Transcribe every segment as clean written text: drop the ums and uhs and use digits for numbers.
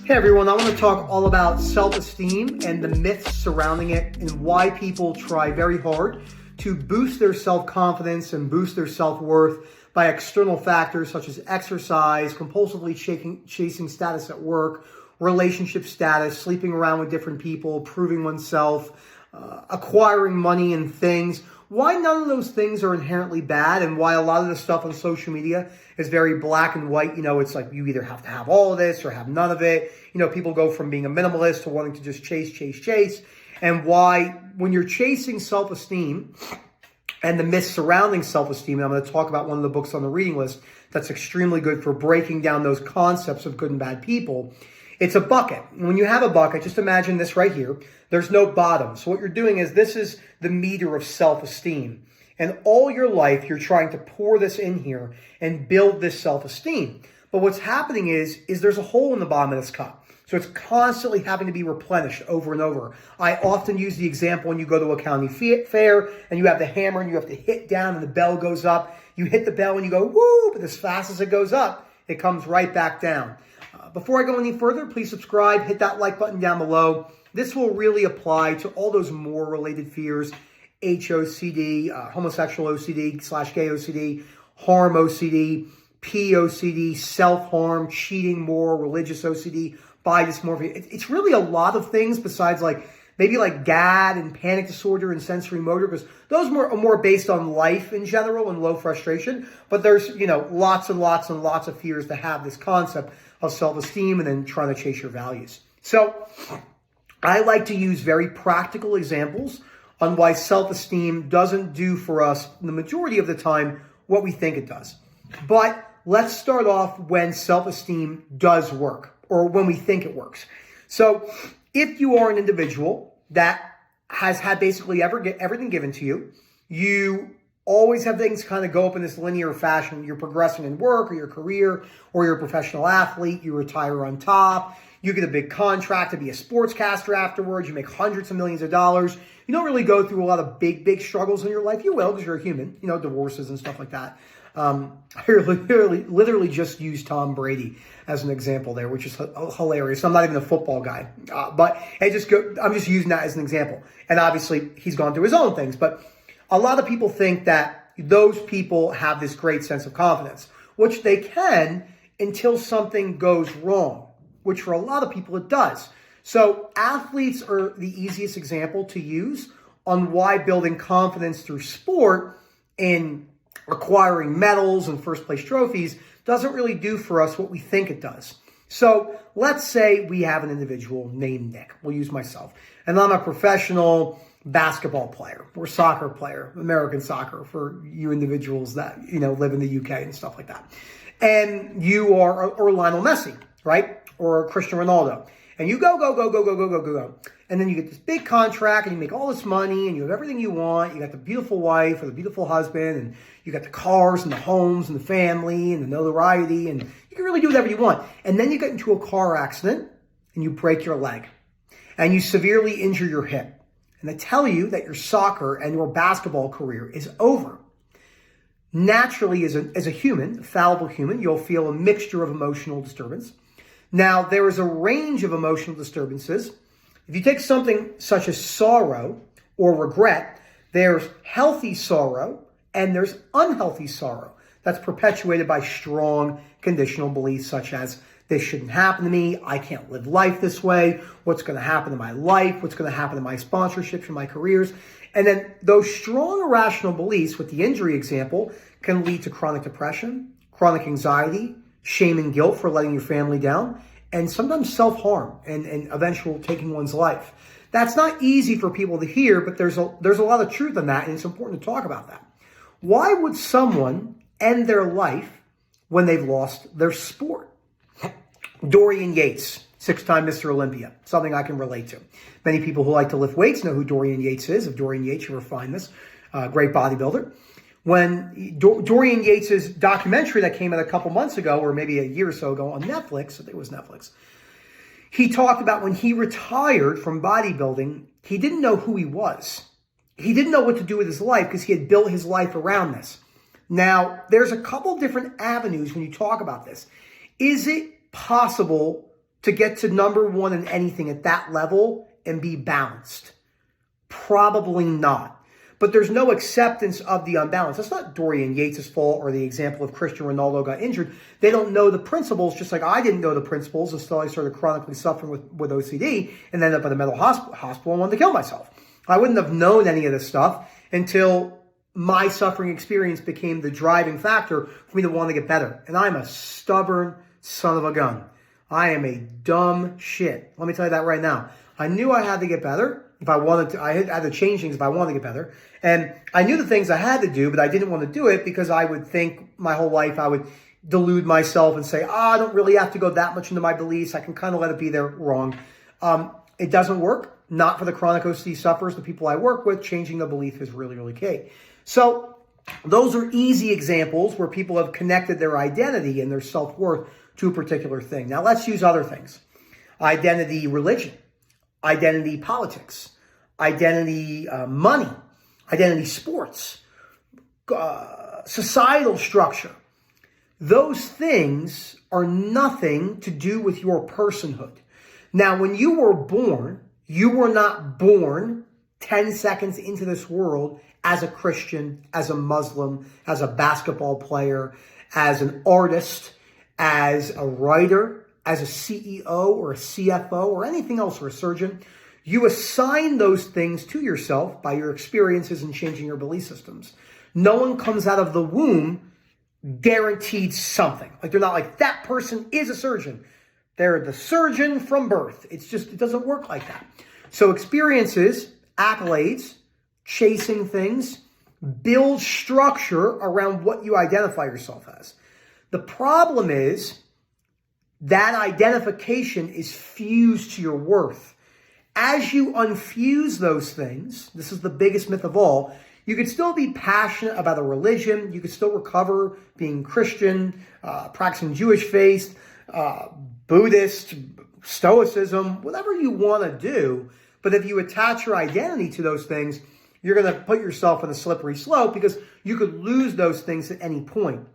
Hey everyone, I want to talk all about self-esteem and the myths surrounding it and why people try very hard to boost their self-confidence and boost their self-worth by external factors such as exercise, compulsively chasing status at work, relationship status, sleeping around with different people, proving oneself, acquiring money and things. Why none of those things are inherently bad, and why a lot of the stuff on social media is very black and white. It's like you either have to have all of this or have none of it. People go from being a minimalist to wanting to just chase. And why, when you're chasing self-esteem and the myths surrounding self-esteem, and I'm going to talk about one of the books on the reading list that's extremely good for breaking down those concepts of good and bad people. It's a bucket. When you have a bucket, just imagine this right here. There's no bottom. So what you're doing is this is the meter of self-esteem. And all your life, you're trying to pour this in here and build this self-esteem. But what's happening is there's a hole in the bottom of this cup. So it's constantly having to be replenished over and over. I often use the example when you go to a county fair and you have the hammer and you have to hit down and the bell goes up. You hit the bell and you go, woo, but as fast as it goes up, it comes right back down. Before I go any further, please subscribe, hit that like button down below. This will really apply to all those more related fears, HOCD, homosexual OCD / gay OCD, harm OCD, POCD, self-harm, cheating more, religious OCD, body dysmorphia. It's really a lot of things besides maybe GAD and panic disorder and sensory motor, because those are more based on life in general and low frustration. But there's, lots and lots and lots of fears that have this concept of self-esteem and then trying to chase your values. So I like to use very practical examples on why self-esteem doesn't do for us the majority of the time what we think it does. But let's start off when self-esteem does work, or when we think it works. So if you are an individual that has had basically everything given to you, you always have things kind of go up in this linear fashion. You're progressing in work or your career, or you're a professional athlete, you retire on top, you get a big contract to be a sportscaster afterwards, you make hundreds of millions of dollars. You don't really go through a lot of big struggles in your life. You will, because you're a human, divorces and stuff like that. I literally just used Tom Brady as an example there, which is hilarious. I'm not even a football guy, but I'm just using that as an example. And obviously, he's gone through his own things. But a lot of people think that those people have this great sense of confidence, which they can until something goes wrong, which for a lot of people it does. So athletes are the easiest example to use on why building confidence through sport and acquiring medals and first place trophies doesn't really do for us what we think it does. So let's say we have an individual named Nick. We'll use myself. And I'm a professional basketball player or soccer player, American soccer for you individuals that, live in the UK and stuff like that. And you are, or Lionel Messi, right? Or Cristiano Ronaldo. And you go. And then you get this big contract and you make all this money and you have everything you want. You got the beautiful wife or the beautiful husband, and you got the cars and the homes and the family and the notoriety, and you can really do whatever you want. And then you get into a car accident and you break your leg and you severely injure your hip. And they tell you that your soccer and your basketball career is over. Naturally, as a human, a fallible human, you'll feel a mixture of emotional disturbance. Now, there is a range of emotional disturbances. If you take something such as sorrow or regret, there's healthy sorrow and there's unhealthy sorrow that's perpetuated by strong conditional beliefs such as, this shouldn't happen to me, I can't live life this way, what's going to happen to my life, what's going to happen to my sponsorships and my careers. And then those strong irrational beliefs, with the injury example, can lead to chronic depression, chronic anxiety, shame and guilt for letting your family down, and sometimes self-harm and eventual taking one's life. That's not easy for people to hear, but there's a lot of truth in that, and it's important to talk about that. Why would someone end their life when they've lost their sport? Dorian Yates, 6-time Mr. Olympia, something I can relate to. Many people who like to lift weights know who Dorian Yates is. If Dorian Yates, you ever find this, great bodybuilder. When Dorian Yates' documentary that came out a couple months ago, or maybe a year or so ago on Netflix, I think it was Netflix, he talked about when he retired from bodybuilding, he didn't know who he was. He didn't know what to do with his life because he had built his life around this. Now, there's a couple different avenues when you talk about this. Is it possible to get to number one in anything at that level and be balanced? Probably not. But there's no acceptance of the unbalance. That's not Dorian Yates' fault or the example of Cristiano Ronaldo got injured. They don't know the principles, just like I didn't know the principles until I started chronically suffering with OCD and ended up in a mental hospital and wanted to kill myself. I wouldn't have known any of this stuff until my suffering experience became the driving factor for me to want to get better. And I'm a stubborn son of a gun. I am a dumb shit. Let me tell you that right now. I knew I had to get better. If I wanted to, I had to change things if I wanted to get better. And I knew the things I had to do, but I didn't want to do it because I would think my whole life I would delude myself and say, I don't really have to go that much into my beliefs. I can kind of let it be there. Wrong. It doesn't work. Not for the chronic OCD sufferers, the people I work with. Changing the belief is really, really key. So those are easy examples where people have connected their identity and their self-worth to a particular thing. Now let's use other things. Identity religion. Identity politics, identity money, identity sports, societal structure. Those things are nothing to do with your personhood. Now, when you were not born 10 seconds into this world as a Christian, as a Muslim, as a basketball player, as an artist, as a writer, as a CEO or a CFO or anything else, or a surgeon. You assign those things to yourself by your experiences and changing your belief systems. No one comes out of the womb guaranteed something. Like they're not like, that person is a surgeon. They're the surgeon from birth. It doesn't work like that. So experiences, accolades, chasing things, build structure around what you identify yourself as. The problem is, that identification is fused to your worth. As you unfuse those things, this is the biggest myth of all, you could still be passionate about a religion, you could still recover being Christian, practicing Jewish faith, Buddhist, Stoicism, whatever you want to do. But if you attach your identity to those things, you're going to put yourself on a slippery slope because you could lose those things at any point.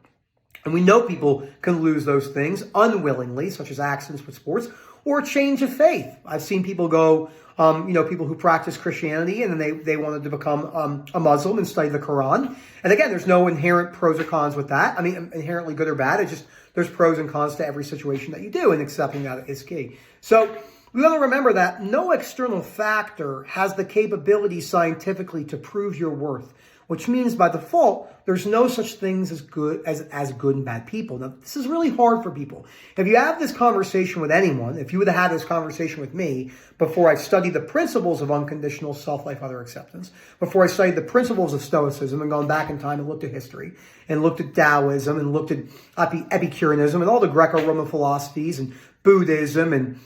And we know people can lose those things unwillingly, such as accidents with sports, or change of faith. I've seen people go, people who practice Christianity and then they wanted to become a Muslim and study the Quran. And again, there's no inherent pros or cons with that. I mean, inherently good or bad. It's just there's pros and cons to every situation that you do, and accepting that is key. So we want to remember that no external factor has the capability scientifically to prove your worth, which means by default, there's no such things as good and bad people. Now, this is really hard for people. If you have this conversation with anyone, if you would have had this conversation with me before I studied the principles of unconditional self-life, other acceptance, before I studied the principles of Stoicism and gone back in time and looked at history and looked at Taoism and looked at Epicureanism and all the Greco-Roman philosophies and Buddhism and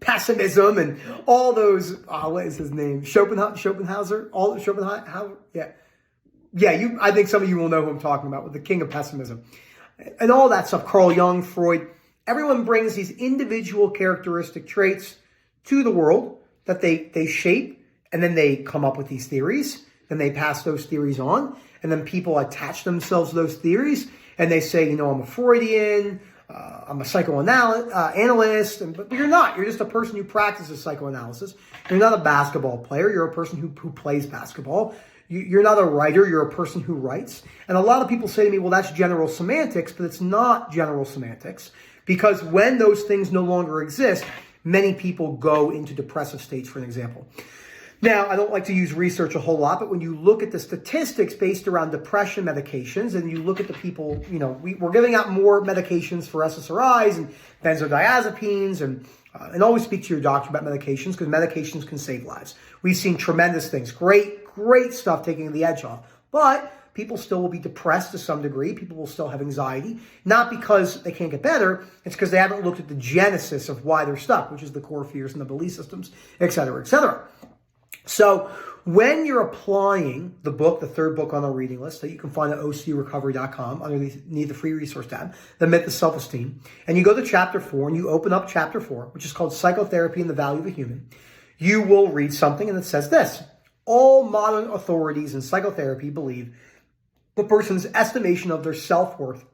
pessimism and all those, what is his name? Schopenhauer? Yeah. I think some of you will know who I'm talking about, with the king of pessimism and all that stuff. Carl Jung, Freud, everyone brings these individual characteristic traits to the world that they shape, and then they come up with these theories, and they pass those theories on, and then people attach themselves to those theories, and they say, I'm a Freudian, I'm a psychoanalyst, but you're not. You're just a person who practices psychoanalysis. You're not a basketball player. You're a person who plays basketball. You're not a writer. You're a person who writes. And a lot of people say to me, well, that's general semantics, but it's not general semantics, because when those things no longer exist, many people go into depressive states, for an example. Now, I don't like to use research a whole lot, but when you look at the statistics based around depression medications, and you look at the people, we're giving out more medications for SSRIs and benzodiazepines, and always speak to your doctor about medications, because medications can save lives. We've seen tremendous things, great stuff taking the edge off, but people still will be depressed to some degree. People will still have anxiety, not because they can't get better. It's because they haven't looked at the genesis of why they're stuck, which is the core fears and the belief systems, et cetera, et cetera. So when you're applying the book, the third book on our reading list that you can find at ocrecovery.com underneath the free resource tab, The Myth of Self-Esteem, and you go to chapter 4 and you open up chapter 4, which is called Psychotherapy and the Value of a Human, you will read something and it says this: all modern authorities in psychotherapy believe the person's estimation of their self-worth,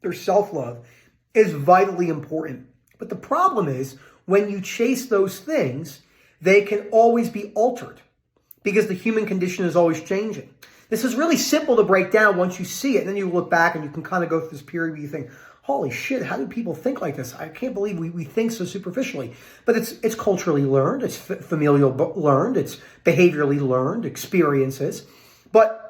their self-love, is vitally important But the problem is when you chase those things, they can always be altered because the human condition is always changing. This is really simple to break down once you see it. And then you look back and you can kind of go through this period where you think, holy shit, how do people think like this? I can't believe we think so superficially. But it's culturally learned, it's familial learned, it's behaviorally learned, experiences. But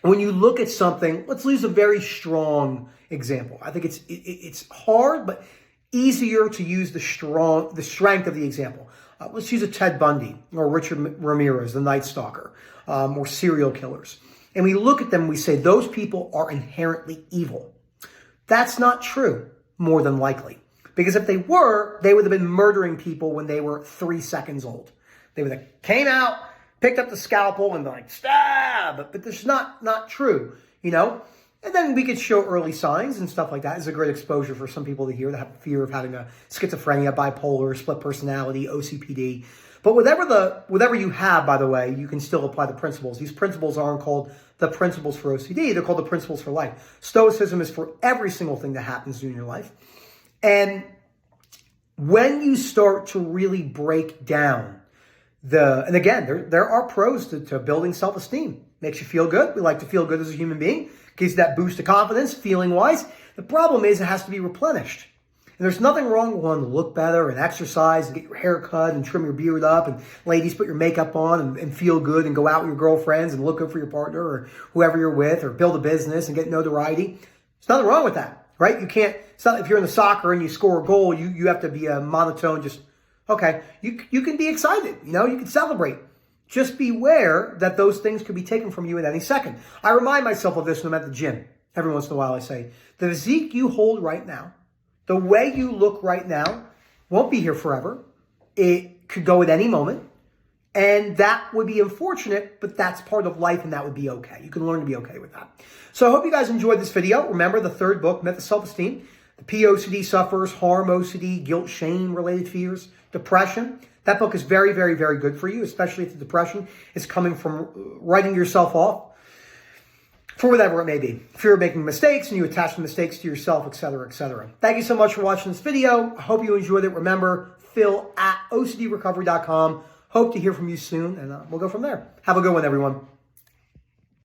when you look at something, let's use a very strong example. I think it's hard, but easier to use the strength of the example. Let's use a Ted Bundy or Richard Ramirez, the Night Stalker, or serial killers. And we look at them and we say, those people are inherently evil. That's not true, more than likely. Because if they were, they would have been murdering people when they were 3 seconds old. They would have came out, picked up the scalpel, and like, stab! But this is not true, you know? And then we could show early signs and stuff like that. It's a great exposure for some people to hear that have fear of having a schizophrenia, bipolar, split personality, OCD. But whatever you have, by the way, you can still apply the principles. These principles aren't called the principles for OCD. They're called the principles for life. Stoicism is for every single thing that happens in your life. And when you start to really break down and again, there are pros to building self-esteem. Makes you feel good. We like to feel good as a human being. Gives you that boost of confidence, feeling-wise. The problem is it has to be replenished. And there's nothing wrong with wanting to look better and exercise and get your hair cut and trim your beard up and ladies put your makeup on and feel good and go out with your girlfriends and look good for your partner or whoever you're with or build a business and get notoriety. There's nothing wrong with that, right? You can't, it's not if you're in the soccer and you score a goal, you have to be a monotone, just, okay. You can be excited, you can celebrate. Just beware that those things could be taken from you at any second. I remind myself of this when I'm at the gym. Every once in a while I say, the physique you hold right now, the way you look right now, won't be here forever. It could go at any moment. And that would be unfortunate, but that's part of life and that would be okay. You can learn to be okay with that. So I hope you guys enjoyed this video. Remember the third book, Myth of Self-Esteem. The POCD sufferers, harm OCD, guilt, shame, related fears, depression. That book is very, very, very good for you, especially if the depression is coming from writing yourself off for whatever it may be. Fear of making mistakes and you attach the mistakes to yourself, etc., etc. Thank you so much for watching this video. I hope you enjoyed it. Remember, Phil at OCDrecovery.com. Hope to hear from you soon, and we'll go from there. Have a good one, everyone.